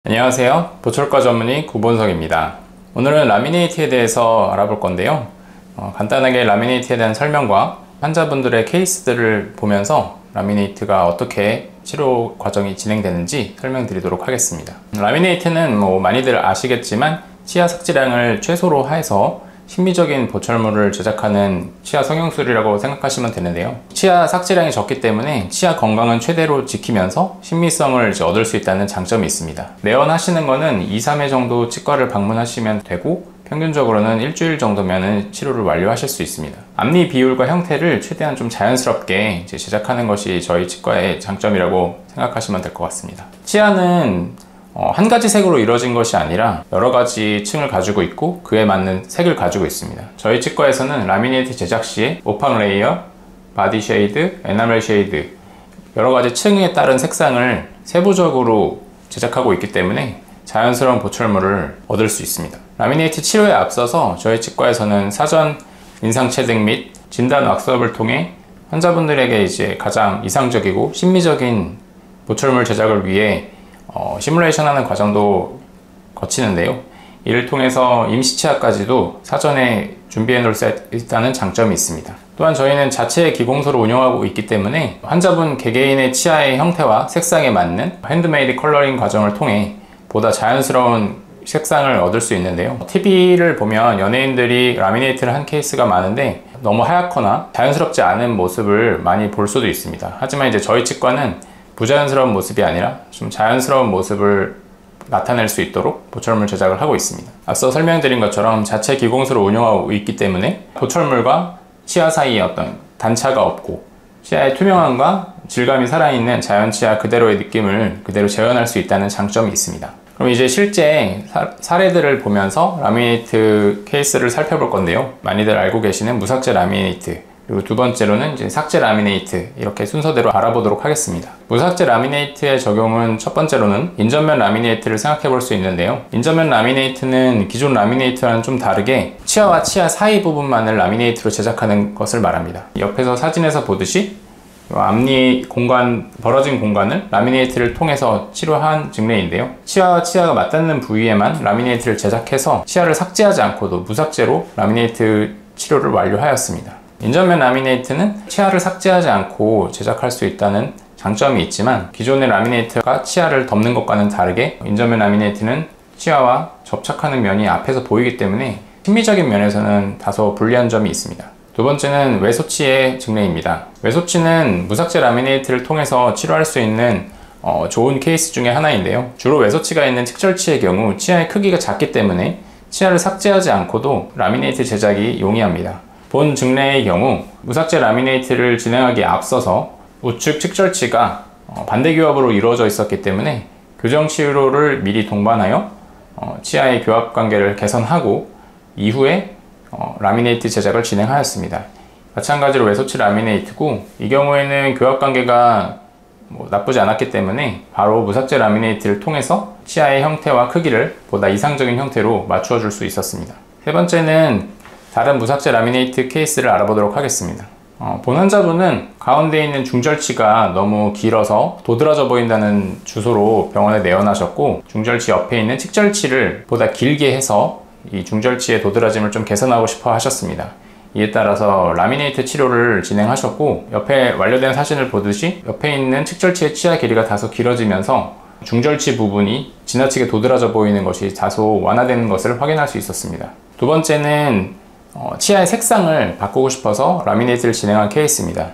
안녕하세요. 보철과 전문의 구본석입니다. 오늘은 라미네이트에 대해서 알아볼 건데요. 간단하게 라미네이트에 대한 설명과 환자분들의 케이스들을 보면서 라미네이트가 어떻게 치료 과정이 진행되는지 설명드리도록 하겠습니다. 라미네이트는 많이들 아시겠지만 치아 삭제량을 최소로 해서 심미적인 보철물을 제작하는 치아 성형술이라고 생각하시면 되는데요. 치아 삭제량이 적기 때문에 치아 건강은 최대로 지키면서 신미성을 얻을 수 있다는 장점이 있습니다. 내원하시는 거는 2-3회 정도 치과를 방문하시면 되고 평균적으로는 일주일 정도면 치료를 완료하실 수 있습니다. 앞니 비율과 형태를 최대한 좀 자연스럽게 제작하는 것이 저희 치과의 장점이라고 생각하시면 될 것 같습니다. 치아는 한 가지 색으로 이루어진 것이 아니라 여러 가지 층을 가지고 있고 그에 맞는 색을 가지고 있습니다. 저희 치과에서는 라미네이트 제작 시에 오팡 레이어, 바디 쉐이드, 에나멜 쉐이드 여러 가지 층에 따른 색상을 세부적으로 제작하고 있기 때문에 자연스러운 보철물을 얻을 수 있습니다. 라미네이트 치료에 앞서서 저희 치과에서는 사전 인상 체득 및 진단 왁스업을 통해 환자분들에게 가장 이상적이고 심미적인 보철물 제작을 위해 시뮬레이션 하는 과정도 거치는데요. 이를 통해서 임시치아까지도 사전에 준비해 놓을 수 있다는 장점이 있습니다. 또한 저희는 자체 기공소를 운영하고 있기 때문에 환자분 개개인의 치아의 형태와 색상에 맞는 핸드메이드 컬러링 과정을 통해 보다 자연스러운 색상을 얻을 수 있는데요. TV를 보면 연예인들이 라미네이트를 한 케이스가 많은데 너무 하얗거나 자연스럽지 않은 모습을 많이 볼 수도 있습니다. 하지만 저희 치과는 부자연스러운 모습이 아니라 좀 자연스러운 모습을 나타낼 수 있도록 보철물 제작을 하고 있습니다. 앞서 설명드린 것처럼 자체 기공소를 운영하고 있기 때문에 보철물과 치아 사이에 어떤 단차가 없고 치아의 투명함과 질감이 살아있는 자연 치아 그대로의 느낌을 그대로 재현할 수 있다는 장점이 있습니다. 그럼 실제 사례들을 보면서 라미네이트 케이스를 살펴볼 건데요. 많이들 알고 계시는 무삭제 라미네이트, 그리고 두 번째로는 삭제 라미네이트, 이렇게 순서대로 알아보도록 하겠습니다. 무삭제 라미네이트의 적용은 첫 번째로는 인전면 라미네이트를 생각해 볼 수 있는데요. 인전면 라미네이트는 기존 라미네이트와는 좀 다르게 치아와 치아 사이 부분만을 라미네이트로 제작하는 것을 말합니다. 옆에서 사진에서 보듯이 앞니 공간, 벌어진 공간을 라미네이트를 통해서 치료한 증례인데요. 치아와 치아가 맞닿는 부위에만 라미네이트를 제작해서 치아를 삭제하지 않고도 무삭제로 라미네이트 치료를 완료하였습니다. 인전면 라미네이트는 치아를 삭제하지 않고 제작할 수 있다는 장점이 있지만 기존의 라미네이트가 치아를 덮는 것과는 다르게 인전면 라미네이트는 치아와 접착하는 면이 앞에서 보이기 때문에 심미적인 면에서는 다소 불리한 점이 있습니다. 두 번째는 외소치의 증례입니다. 외소치는 무삭제 라미네이트를 통해서 치료할 수 있는 좋은 케이스 중에 하나인데요. 주로 외소치가 있는 측절치의 경우 치아의 크기가 작기 때문에 치아를 삭제하지 않고도 라미네이트 제작이 용이합니다. 본 증례의 경우 무삭제 라미네이트를 진행하기에 앞서서 우측 측절치가 반대 교합으로 이루어져 있었기 때문에 교정 치료를 미리 동반하여 치아의 교합 관계를 개선하고 이후에 라미네이트 제작을 진행하였습니다. 마찬가지로 외소치 라미네이트고 이 경우에는 교합 관계가 나쁘지 않았기 때문에 바로 무삭제 라미네이트를 통해서 치아의 형태와 크기를 보다 이상적인 형태로 맞추어 줄 수 있었습니다. 세 번째는 다른 무삭제 라미네이트 케이스를 알아보도록 하겠습니다. 본 환자분은 가운데 있는 중절치가 너무 길어서 도드라져 보인다는 주소로 병원에 내원하셨고 중절치 옆에 있는 측절치를 보다 길게 해서 이 중절치의 도드라짐을 좀 개선하고 싶어 하셨습니다. 이에 따라서 라미네이트 치료를 진행하셨고 옆에 완료된 사진을 보듯이 옆에 있는 측절치의 치아 길이가 다소 길어지면서 중절치 부분이 지나치게 도드라져 보이는 것이 다소 완화되는 것을 확인할 수 있었습니다. 두 번째는 치아의 색상을 바꾸고 싶어서 라미네이트를 진행한 케이스입니다.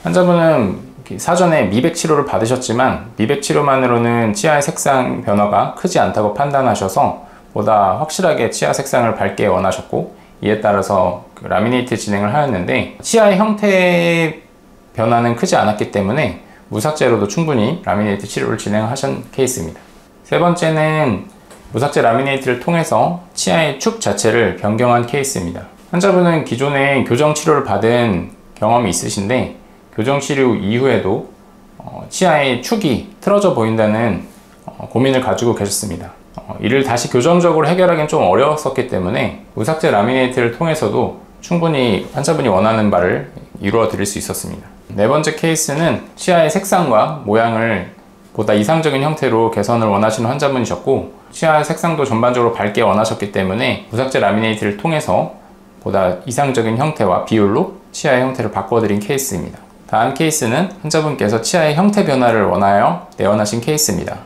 환자분은 사전에 미백 치료를 받으셨지만 미백 치료만으로는 치아의 색상 변화가 크지 않다고 판단하셔서 보다 확실하게 치아 색상을 밝게 원하셨고 이에 따라서 라미네이트 진행을 하였는데 치아의 형태의 변화는 크지 않았기 때문에 무삭제로도 충분히 라미네이트 치료를 진행하신 케이스입니다. 세 번째는 무삭제 라미네이트를 통해서 치아의 축 자체를 변경한 케이스입니다. 환자분은 기존에 교정 치료를 받은 경험이 있으신데 교정 치료 이후에도 치아의 축이 틀어져 보인다는 고민을 가지고 계셨습니다. 이를 다시 교정적으로 해결하기는 좀 어려웠었기 때문에 무삭제 라미네이트를 통해서도 충분히 환자분이 원하는 바를 이루어 드릴 수 있었습니다. 네 번째 케이스는 치아의 색상과 모양을 보다 이상적인 형태로 개선을 원하시는 환자분이셨고, 치아 색상도 전반적으로 밝게 원하셨기 때문에 무삭제 라미네이트를 통해서 보다 이상적인 형태와 비율로 치아의 형태를 바꿔드린 케이스입니다. 다음 케이스는 환자분께서 치아의 형태 변화를 원하여 내원하신 케이스입니다.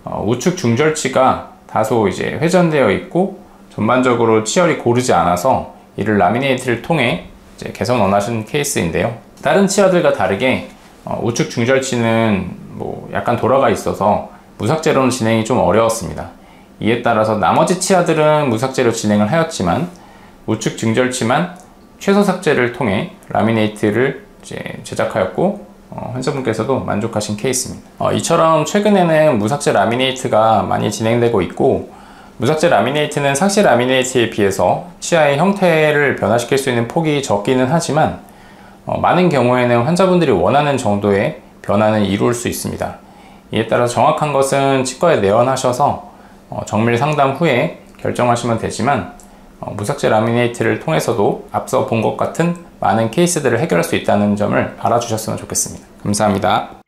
우측 중절치가 다소 이제 회전되어 있고 전반적으로 치열이 고르지 않아서 이를 라미네이트를 통해 이제 개선 원하신 케이스인데요. 다른 치아들과 다르게 우측 중절치는 약간 돌아가 있어서 무삭제로는 진행이 좀 어려웠습니다. 이에 따라서 나머지 치아들은 무삭제로 진행을 하였지만 우측 중절치만 최소 삭제를 통해 라미네이트를 제작하였고 환자분께서도 만족하신 케이스입니다. 이처럼 최근에는 무삭제 라미네이트가 많이 진행되고 있고, 무삭제 라미네이트는 상시 라미네이트에 비해서 치아의 형태를 변화시킬 수 있는 폭이 적기는 하지만 많은 경우에는 환자분들이 원하는 정도의 변화는 이룰 수 있습니다. 이에 따라 정확한 것은 치과에 내원하셔서 정밀 상담 후에 결정하시면 되지만, 무삭제 라미네이트를 통해서도 앞서 본 것 같은 많은 케이스들을 해결할 수 있다는 점을 알아주셨으면 좋겠습니다. 감사합니다.